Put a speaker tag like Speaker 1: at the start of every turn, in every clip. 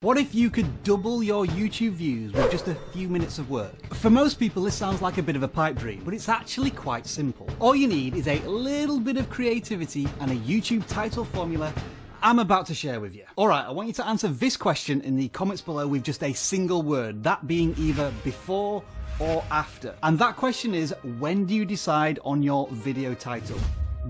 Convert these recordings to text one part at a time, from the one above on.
Speaker 1: What if you could double your YouTube views with just a few minutes of work? For most people this sounds like a bit of a pipe dream, but it's actually quite simple. All you need is a little bit of creativity and a YouTube title formula I'm about to share with you. Alright, I want you to answer this question in the comments below with just a single word, that being either before or after. And that question is, when do you decide on your video title?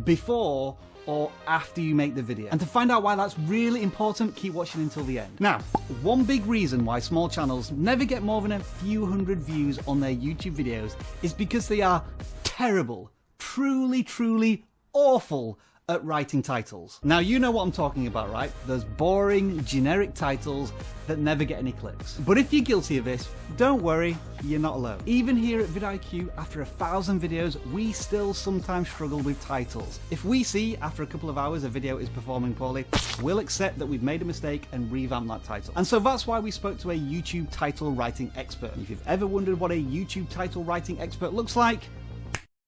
Speaker 1: Before or after you make the video? And to find out why that's really important, keep watching until the end. Now, one big reason why small channels never get more than a few hundred views on their YouTube videos is because they are terrible, truly awful at writing titles. Now you know what I'm talking about, right? Those boring, generic titles that never get any clicks. But if you're guilty of this, don't worry, you're not alone. Even here at VidIQ, after 1,000 videos, we still sometimes struggle with titles. If we see, after a couple of hours, a video is performing poorly, we'll accept that we've made a mistake and revamp that title. And so that's why we spoke to a YouTube title writing expert. And if you've ever wondered what a YouTube title writing expert looks like,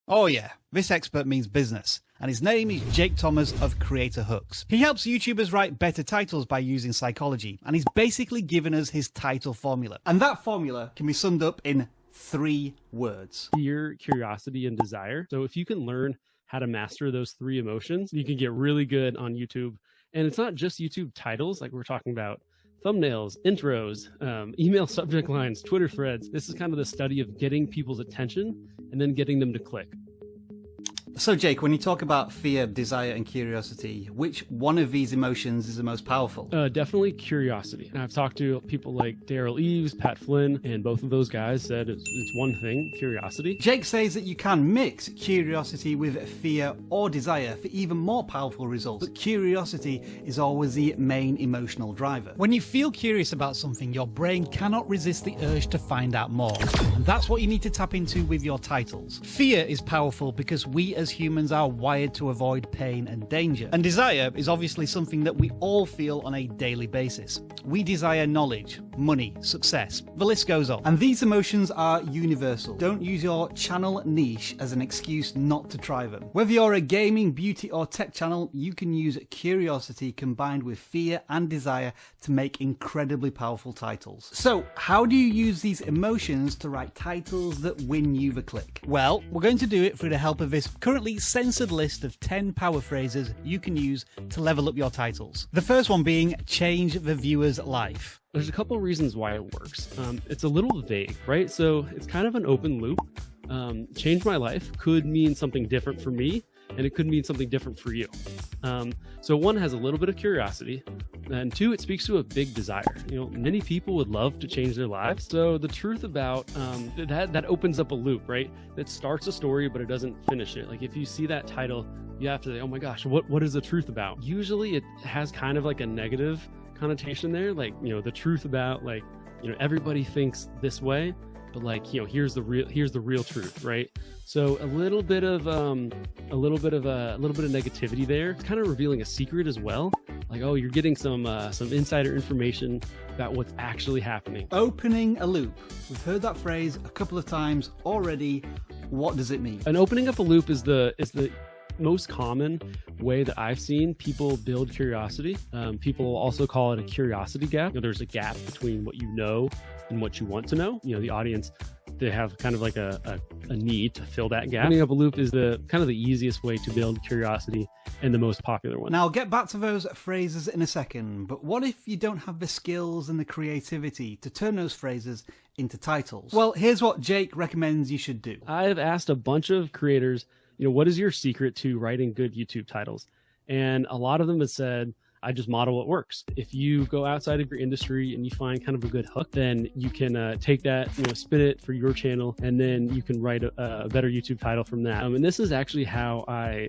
Speaker 1: oh yeah, this expert means business. And his name is Jake Thomas of Creator Hooks. He helps YouTubers write better titles by using psychology, and he's basically given us his title formula. And that formula can be summed up in 3 words.
Speaker 2: Fear, curiosity, and desire. So if you can learn how to master those 3 emotions, you can get really good on YouTube. And it's not just YouTube titles, like we're talking about thumbnails, intros, email subject lines, Twitter threads. This is kind of the study of getting people's attention and then getting them to click.
Speaker 1: So Jake, when you talk about fear, desire, and curiosity, which one of these emotions is the most powerful?
Speaker 2: Definitely curiosity. And I've talked to people like Daryl Eves, Pat Flynn, and both of those guys said it's one thing, curiosity.
Speaker 1: Jake says that you can mix curiosity with fear or desire for even more powerful results, but curiosity is always the main emotional driver. When you feel curious about something, your brain cannot resist the urge to find out more. And that's what you need to tap into with your titles. Fear is powerful because we as humans are wired to avoid pain and danger. And desire is obviously something that we all feel on a daily basis. We desire knowledge, money, success. The list goes on. And these emotions are universal. Don't use your channel niche as an excuse not to try them. Whether you're a gaming, beauty, or tech channel, you can use curiosity combined with fear and desire to make incredibly powerful titles. So, how do you use these emotions to write titles that win you the click? Well, we're going to do it through the help of this currently censored list of 10 power phrases you can use to level up your titles. The first one being change the viewer's life.
Speaker 2: There's a couple reasons why it works. It's a little vague, right? So it's kind of an open loop. Change my life could mean something different for me, and it could mean something different for you. So 1 has a little bit of curiosity, and 2, it speaks to a big desire. You know, many people would love to change their lives. So the truth about that opens up a loop, right? That starts a story, but it doesn't finish it. Like if you see that title, you have to say, oh my gosh, what is the truth about? Usually it has kind of like a negative connotation there. Like, you know, the truth about, like, you know, everybody thinks this way, but like, you know, here's the real truth, right? So a little bit of negativity there. It's kind of revealing a secret as well. Like, oh, you're getting some insider information about what's actually happening.
Speaker 1: Opening a loop. We've heard that phrase a couple of times already. What does it mean?
Speaker 2: And opening up a loop is the most common way that I've seen people build curiosity. People also call it a curiosity gap. You know, there's a gap between what you know and what you want to know. You know, the audience, they have kind of like a need to fill that gap. Opening up a loop is the kind of the easiest way to build curiosity and the most popular one.
Speaker 1: Now I'll get back to those phrases in a second, but what if you don't have the skills and the creativity to turn those phrases into titles? Well, here's what Jake recommends you should do.
Speaker 2: I've asked a bunch of creators, you know, what is your secret to writing good YouTube titles? And a lot of them have said, I just model what works. If you go outside of your industry and you find kind of a good hook, then you can take that, you know, spin it for your channel, and then you can write a better YouTube title from that. And this is actually how I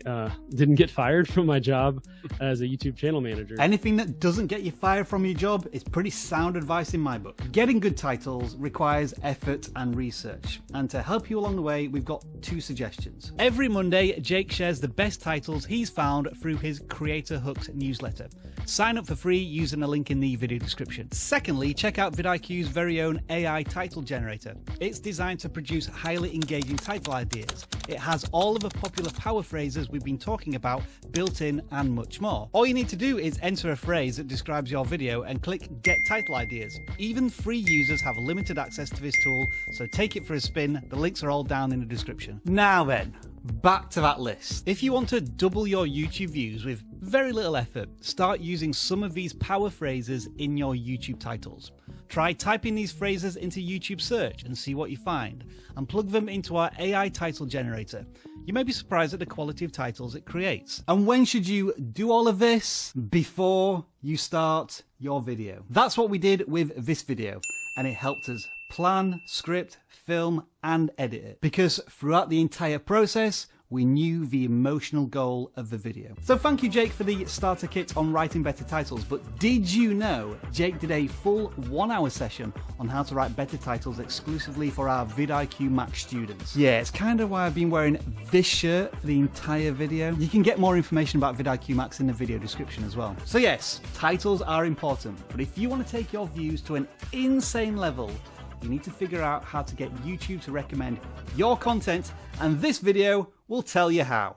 Speaker 2: didn't get fired from my job as a YouTube channel manager.
Speaker 1: Anything that doesn't get you fired from your job is pretty sound advice in my book. Getting good titles requires effort and research. And to help you along the way, we've got 2 suggestions. Every Monday, Jake shares the best titles he's found through his Creator Hooks newsletter. Sign up for free using a link in the video description. Secondly, check out VidIQ's very own AI title generator. It's designed to produce highly engaging title ideas. It has all of the popular power phrases we've been talking about built in and much more. All you need to do is enter a phrase that describes your video and click Get Title Ideas. Even free users have limited access to this tool, so take it for a spin. The links are all down in the description. Now then, back to that list. If you want to double your YouTube views with very little effort, start using some of these power phrases in your YouTube titles. Try typing these phrases into YouTube search and see what you find, and plug them into our AI title generator. You may be surprised at the quality of titles it creates. And when should you do all of this? Before you start your video. That's what we did with this video, and it helped us plan, script, film, and edit it. Because throughout the entire process, we knew the emotional goal of the video. So thank you, Jake, for the starter kit on writing better titles. But did you know Jake did a full 1-hour session on how to write better titles exclusively for our VidIQ Max students? Yeah, it's kind of why I've been wearing this shirt for the entire video. You can get more information about VidIQ Max in the video description as well. So yes, titles are important, but if you want to take your views to an insane level, you need to figure out how to get YouTube to recommend your content, and this video will tell you how.